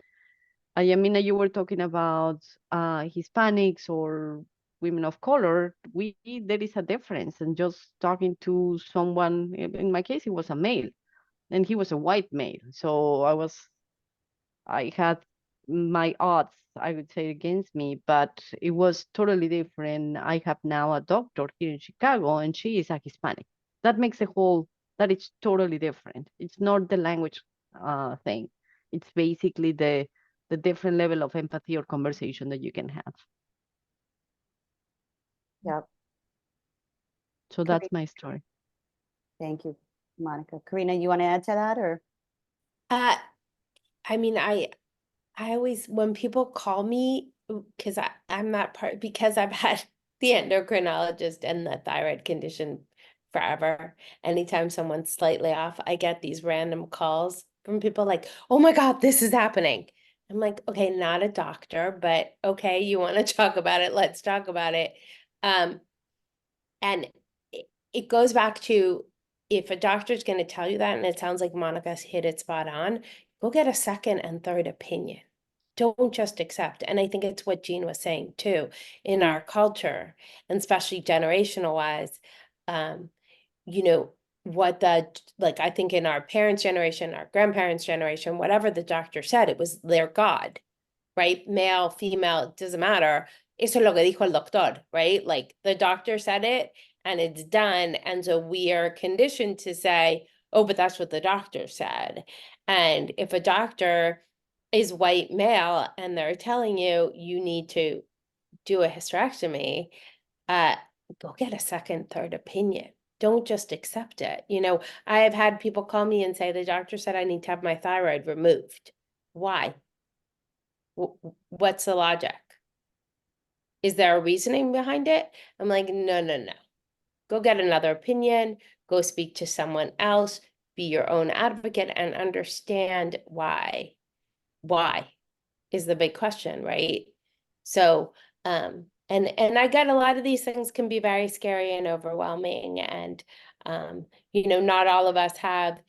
I mean, you were talking about Hispanics or women of color. There is a difference, and just talking to someone. In my case, he was a male, and he was a white male. So I had my odds, I would say, against me, but it was totally different. I have now a doctor here in Chicago, and she is a Hispanic. That makes that it's totally different. It's not the language thing. It's basically the different level of empathy or conversation that you can have. Yep. So that's my story. Thank you, Monica. Karina, you want to add to that, or? I mean, I always, when people call me, because I'm that part, because I've had the endocrinologist and the thyroid condition forever. Anytime someone's slightly off, I get these random calls from people like, oh my God, this is happening. I'm like, okay, not a doctor, but okay, you want to talk about it, let's talk about it. And it goes back to, if a doctor's going to tell you that, and it sounds like Monica's hit it spot on, go get a second and third opinion. Don't just accept. And I think it's what Jean was saying too, in our culture, and especially generational wise, you know, like I think in our parents' generation, our grandparents' generation, whatever the doctor said, it was their God, right? Male, female, it doesn't matter. Eso es lo que dijo el doctor, right? Like the doctor said it and it's done. And so we are conditioned to say, oh, but that's what the doctor said. And if a doctor is white male and they're telling you you need to do a hysterectomy, go get a second, third opinion. Don't just accept it. You know, I have had people call me and say, the doctor said I need to have my thyroid removed. Why? What's the logic? Is there a reasoning behind it? I'm like, no, no, no. Go get another opinion, go speak to someone else, be your own advocate and understand why. Why is the big question, right? So, and I get a lot of these things can be very scary and overwhelming. And, you know, not all of us have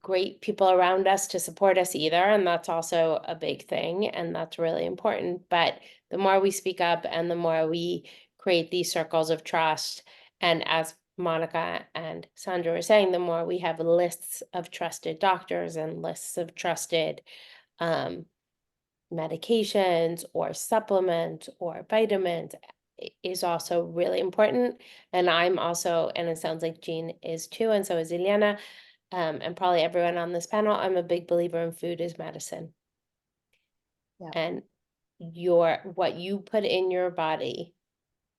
great people around us to support us either, and that's also a big thing, and that's really important. But the more we speak up and the more we create these circles of trust, and as Monica and Sandra were saying, the more we have lists of trusted doctors and lists of trusted medications or supplements or vitamins is also really important. And I'm also, and it sounds like Jean is too, and so is Ileana, and probably everyone on this panel, I'm a big believer in food is medicine. Yeah. And what you put in your body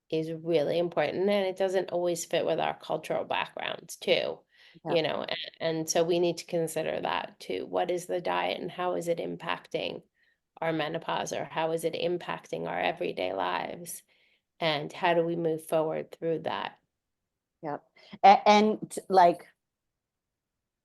is really important, and it doesn't always fit with our cultural backgrounds too. Yeah. You know, and so we need to consider that too. What is the diet and how is it impacting our menopause, or how is it impacting our everyday lives? And how do we move forward through that? Yep. And like,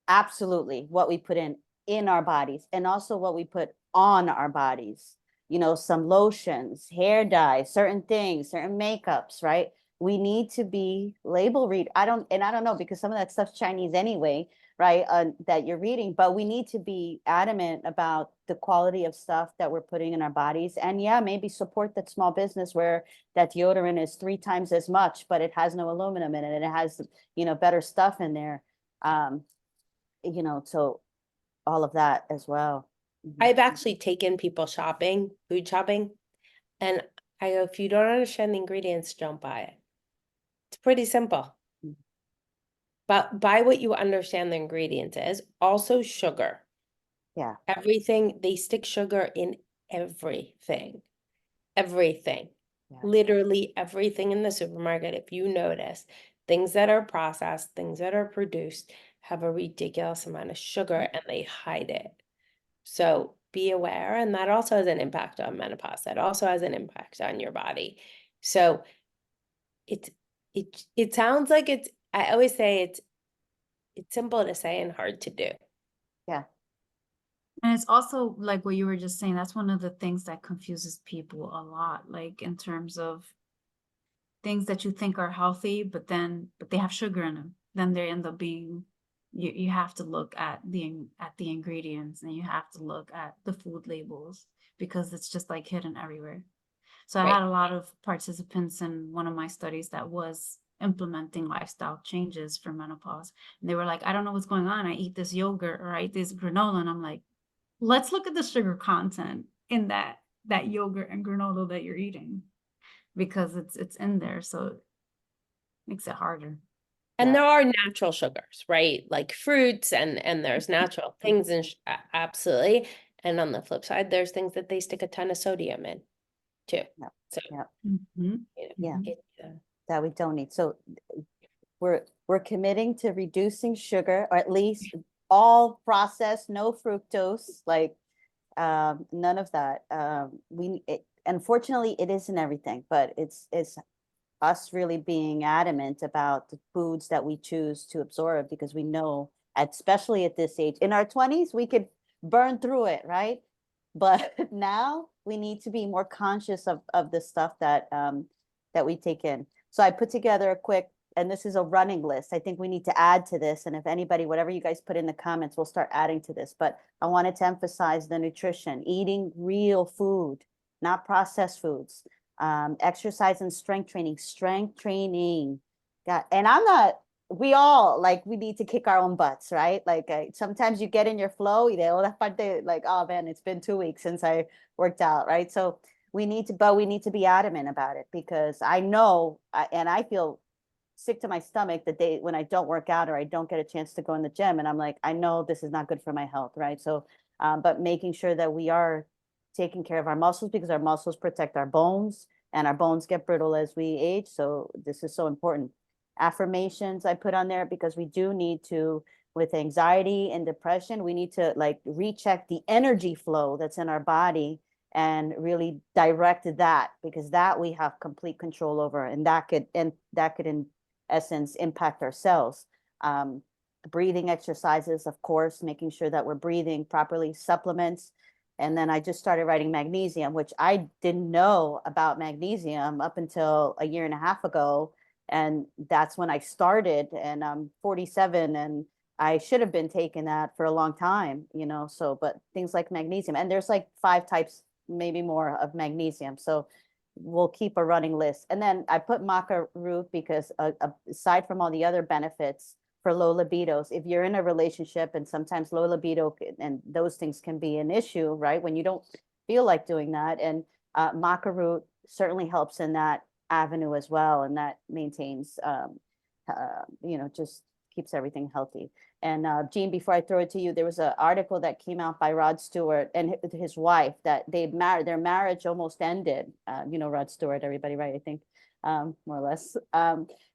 absolutely what we put in our bodies, and also what we put on our bodies. you know, some lotions, hair dye, certain things, certain makeups, right? We need to be label read. I don't know, because some of that stuff's Chinese anyway, right? That you're reading, but we need to be adamant about the quality of stuff that we're putting in our bodies. And yeah, maybe support that small business where that deodorant is 3 times as much, but it has no aluminum in it and it has, you know, better stuff in there. You know, so all of that as well. I've actually taken people shopping, food shopping, and I go, if you don't understand the ingredients, don't buy it. It's pretty simple. Mhm. But buy what you understand the ingredients is. Also sugar. Yeah. Everything, they stick sugar in everything. Everything. Yeah. Literally everything in the supermarket, if you notice, things that are processed, things that are produced have a ridiculous amount of sugar and they hide it. So be aware, and that also has an impact on menopause. That also has an impact on your body. So it sounds like I always say it's simple to say and hard to do. Yeah. And it's also like what you were just saying, that's one of the things that confuses people a lot, like in terms of things that you think are healthy, but they have sugar in them. Then they end up being, you have to look at the ingredients, and you have to look at the food labels, because it's just like hidden everywhere. So I Right. had a lot of participants in one of my studies that was implementing lifestyle changes for menopause. And they were like, I don't know what's going on. I eat this yogurt or I eat this granola. And I'm like, let's look at the sugar content in that yogurt and granola that you're eating, because it's in there. So it makes it harder. And Yeah. there are natural sugars, right? Like fruits and there's natural things and absolutely. And on the flip side, there's things that they stick a ton of sodium in too. Yeah. So Yeah. Mhm. you know, Yeah. it, That we don't need. So we're committing to reducing sugar, or at least all processed, no fructose, like none of that. Unfortunately, it isn't everything, but it's us really being adamant about the foods that we choose to absorb, because we know, especially at this age, in our 20s, we could burn through it, right? But now we need to be more conscious of the stuff that we take in. So I put together a quick, and this is a running list. I think we need to add to this. And if anybody, whatever you guys put in the comments, we'll start adding to this. But I wanted to emphasize the nutrition, eating real food, not processed foods, exercise and strength training. Yeah, and I'm not, we all, like, we need to kick our own butts, right? Like sometimes you get in your flow, like, oh man, it's been 2 weeks since I worked out, right? So we need to be adamant about it, because I know, and I feel sick to my stomach the day when I don't work out or I don't get a chance to go in the gym. And I'm like, I know this is not good for my health, right? So, but making sure that we are taking care of our muscles, because our muscles protect our bones and our bones get brittle as we age. So this is so important. Affirmations I put on there, because we do need to, with anxiety and depression, we need to like recheck the energy flow that's in our body and really direct that, because that we have complete control over, and that could in essence impact our cells. Breathing exercises, of course, making sure that we're breathing properly, supplements. And then I just started writing magnesium, which I didn't know about magnesium up until a year and a half ago. And that's when I started, and I'm 47, and I should have been taking that for a long time, you know, so, but things like magnesium, and there's like 5 types, maybe more, of magnesium. So we'll keep a running list. And then I put maca root, because aside from all the other benefits for low libidos, if you're in a relationship, and sometimes low libido and those things can be an issue, right? When you don't feel like doing that. And maca root certainly helps in that avenue as well. And that maintains, just keeps everything healthy. And Jean, before I throw it to you, there was an article that came out by Rod Stewart and his wife, that their marriage almost ended. Rod Stewart, everybody, right? I think, more or less.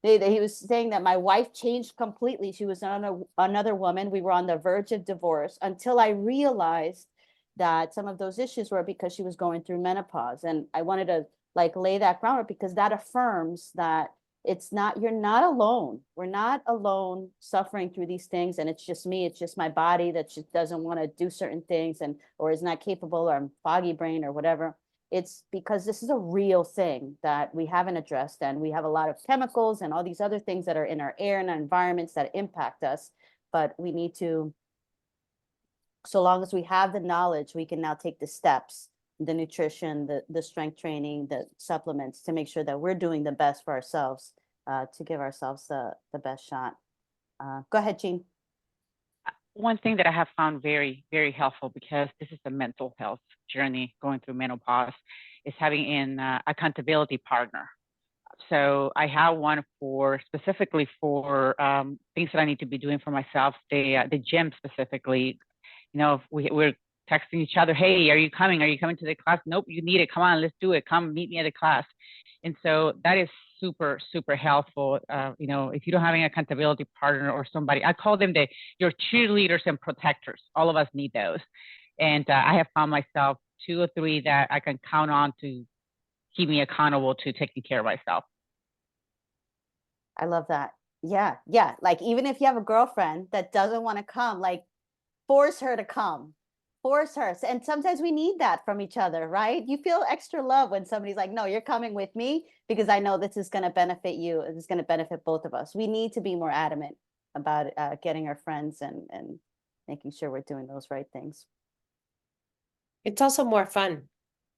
He was saying that my wife changed completely. She was another woman. We were on the verge of divorce until I realized that some of those issues were because she was going through menopause. And I wanted to like lay that groundwork, because that affirms that you're not alone. We're not alone suffering through these things. And it's just me, it's just my body that just doesn't want to do certain things, or is not capable, or I'm foggy brain or whatever. It's because this is a real thing that we haven't addressed, and we have a lot of chemicals and all these other things that are in our air and our environments that impact us. But we need to, so long as we have the knowledge, we can now take the steps, the nutrition, the strength training, the supplements, to make sure that we're doing the best for ourselves, to give ourselves the best shot. Go ahead, Jean. One thing that I have found very, very helpful, because this is a mental health journey going through menopause, is having an accountability partner. So I have one for specifically for things that I need to be doing for myself. The gym specifically, you know, we're texting each other, hey, are you coming? Are you coming to the class? Nope, you need it. Come on, let's do it. Come meet me at the class. And so that is super, super helpful. You know, if you don't have an accountability partner or somebody, I call them your cheerleaders and protectors. All of us need those. And I have found myself 2 or 3 that I can count on to keep me accountable to taking care of myself. I love that. Yeah, yeah. Like, even if you have a girlfriend that doesn't want to come, like, force her to come. Force her. And sometimes we need that from each other, right? You feel extra love when somebody's like, no, you're coming with me because I know this is going to benefit you. It's going to benefit both of us. We need to be more adamant about getting our friends and making sure we're doing those right things. It's also more fun.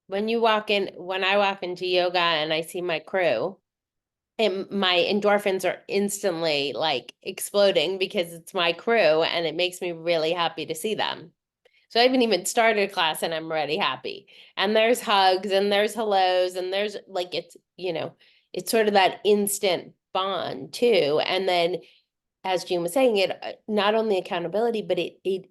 When I walk into yoga and I see my crew, and my endorphins are instantly like exploding because it's my crew and it makes me really happy to see them. So I haven't even started class and I'm already happy. And there's hugs and there's hellos and there's like, it's, it's sort of that instant bond too. And then, as Jean was saying, it not only accountability, but it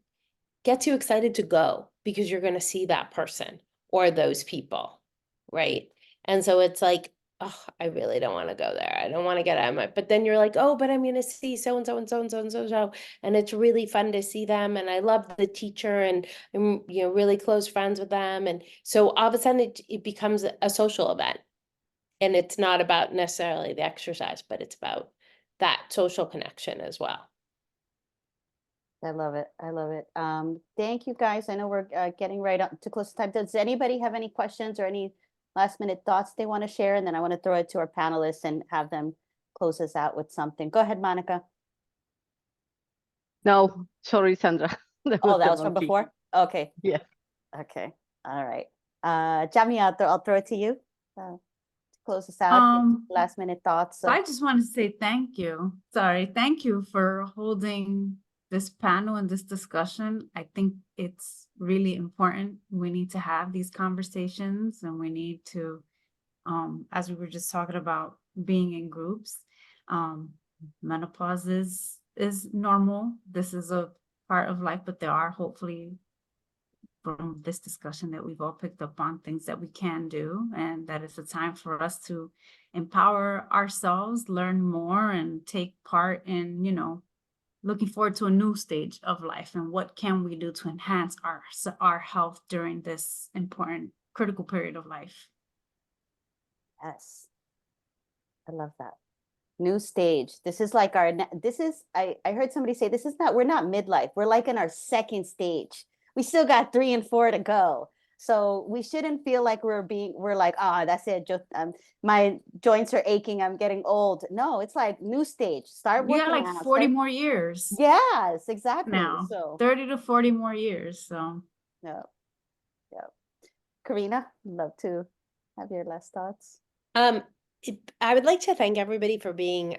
gets you excited to go because you're going to see that person or those people, right? And so it's like, oh, I really don't want to go there. I don't want to get out of my, but then you're like, oh, but I'm going to see so and so and so and so and so. And it's really fun to see them. And I love the teacher and I'm, really close friends with them. And so all of a sudden it becomes a social event. And it's not about necessarily the exercise, but it's about that social connection as well. I love it. I love it. Thank you, guys. I know we're getting right up to close to time. Does anybody have any questions or any last minute thoughts they want to share? And then I want to throw it to our panelists and have them close us out with something. Go ahead, Monica. No, sorry, Sandra. Oh, that the was from monkey. before? Okay. Yeah. Okay. All right. Jamie, I'll throw it to you to close us out. Last minute thoughts. I just want to say thank you. Thank you for holding this panel and this discussion. I think it's really important. We need to have these conversations and we need to, as we were just talking about, being in groups. Menopause is normal. This is a part of life, but there are, hopefully, from this discussion that we've all picked up on, things that we can do, and that it's a time for us to empower ourselves, learn more, and take part in, looking forward to a new stage of life and what can we do to enhance our health during this important, critical period of life. Yes. I love that. New stage. This is like I heard somebody say, we're not midlife. We're like in our second stage. We still got 3 and 4 to go. So we shouldn't feel like we're like, that's it. Just, my joints are aching. I'm getting old. No, it's like new stage. Start We got working like out. 40 more years. Yes, exactly. Now, So 30 to 40 more years. So yeah. Karina, love to have your last thoughts. I would like to thank everybody for being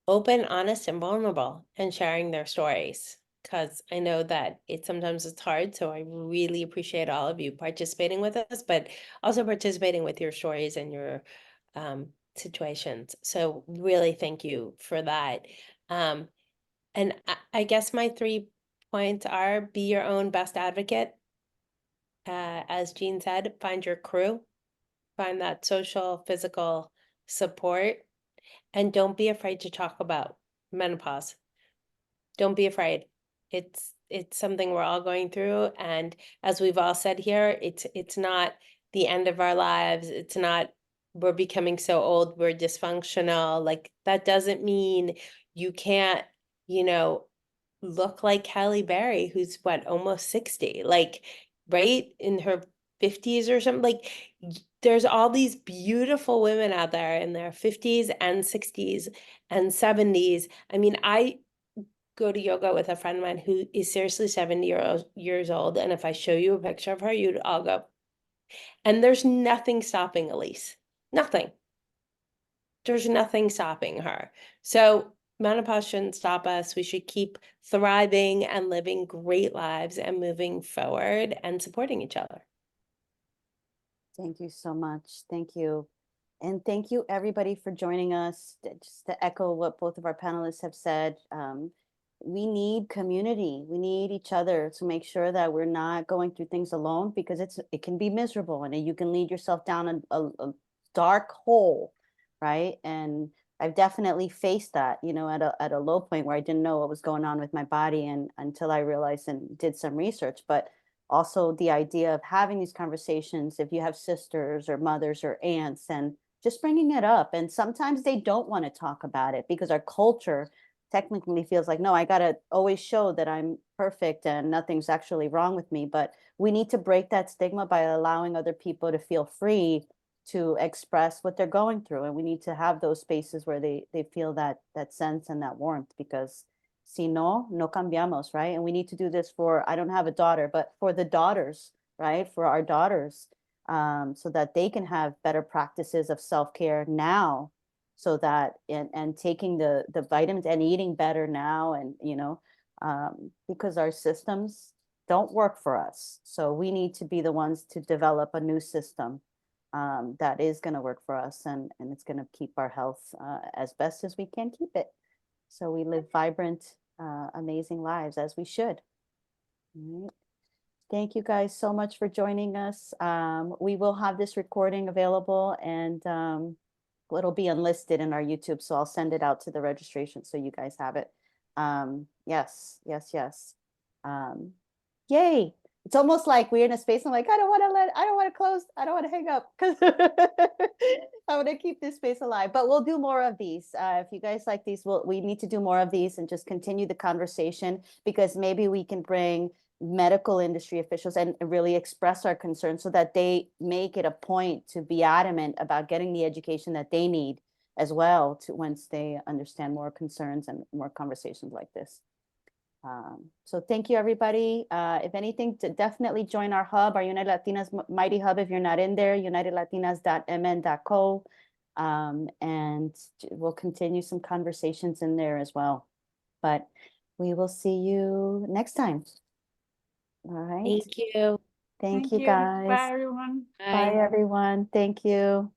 open, honest, and vulnerable and sharing their stories, because I know that sometimes it's hard. So I really appreciate all of you participating with us, but also participating with your stories and your situations. So really thank you for that. And I guess my 3 points are: be your own best advocate. As Jean said, find your crew, find that social, physical support, and don't be afraid to talk about menopause. Don't be afraid. It's something we're all going through, and as we've all said here, it's not the end of our lives. It's not we're becoming so old, we're dysfunctional. Like, that doesn't mean you can't, look like Halle Berry, who's what, almost 60, like, right, in her 50s or something. Like there's all these beautiful women out there in their 50s and 60s and 70s. I mean, I go to yoga with a friend of mine who is seriously 70 years old. And if I show you a picture of her, you'd all go, and there's nothing stopping Elise. Nothing. There's nothing stopping her. So menopause shouldn't stop us. We should keep thriving and living great lives and moving forward and supporting each other. Thank you so much. Thank you. And thank you everybody for joining us. Just to echo what both of our panelists have said, we need community. We need each other to make sure that we're not going through things alone, because it can be miserable and you can lead yourself down a dark hole, right? And I've definitely faced that, you know, at a low point where I didn't know what was going on with my body, and until I realized and did some research. But also the idea of having these conversations, if you have sisters or mothers or aunts, and just bringing it up. And sometimes they don't want to talk about it because our culture technically feels like, no, I got to always show that I'm perfect and nothing's actually wrong with me. But we need to break that stigma by allowing other people to feel free to express what they're going through. And we need to have those spaces where they feel that sense and that warmth, because si no, no cambiamos, right? And we need to do this for, I don't have a daughter, but for the daughters, right? For our daughters, so that they can have better practices of self-care now, so that, and taking the vitamins and eating better now, and, you know, because our systems don't work for us. So we need to be the ones to develop a new system that is going to work for us, and it's going to keep our health as best as we can keep it. So we live vibrant, amazing lives as we should. All right. Thank you guys so much for joining us. We will have this recording available, and it'll be unlisted in our YouTube. So I'll send it out to the registration so you guys have it. Yes, yes, yes. Yay. It's almost like we're in a space. I'm like, I don't want to close. I don't want to hang up, because I want to keep this space alive. But we'll do more of these. If you guys like these, we need to do more of these and just continue the conversation, because maybe we can bring medical industry officials and really express our concerns, so that they make it a point to be adamant about getting the education that they need as well, to once they understand more concerns and more conversations like this. So thank you, everybody. If anything, to definitely join our hub, our United Latinas Mighty Hub. If you're not in there, unitedlatinas.mn.co. And we'll continue some conversations in there as well. But we will see you next time. All right. Thank you. Thank you, guys. Bye, everyone. Bye, everyone. Thank you.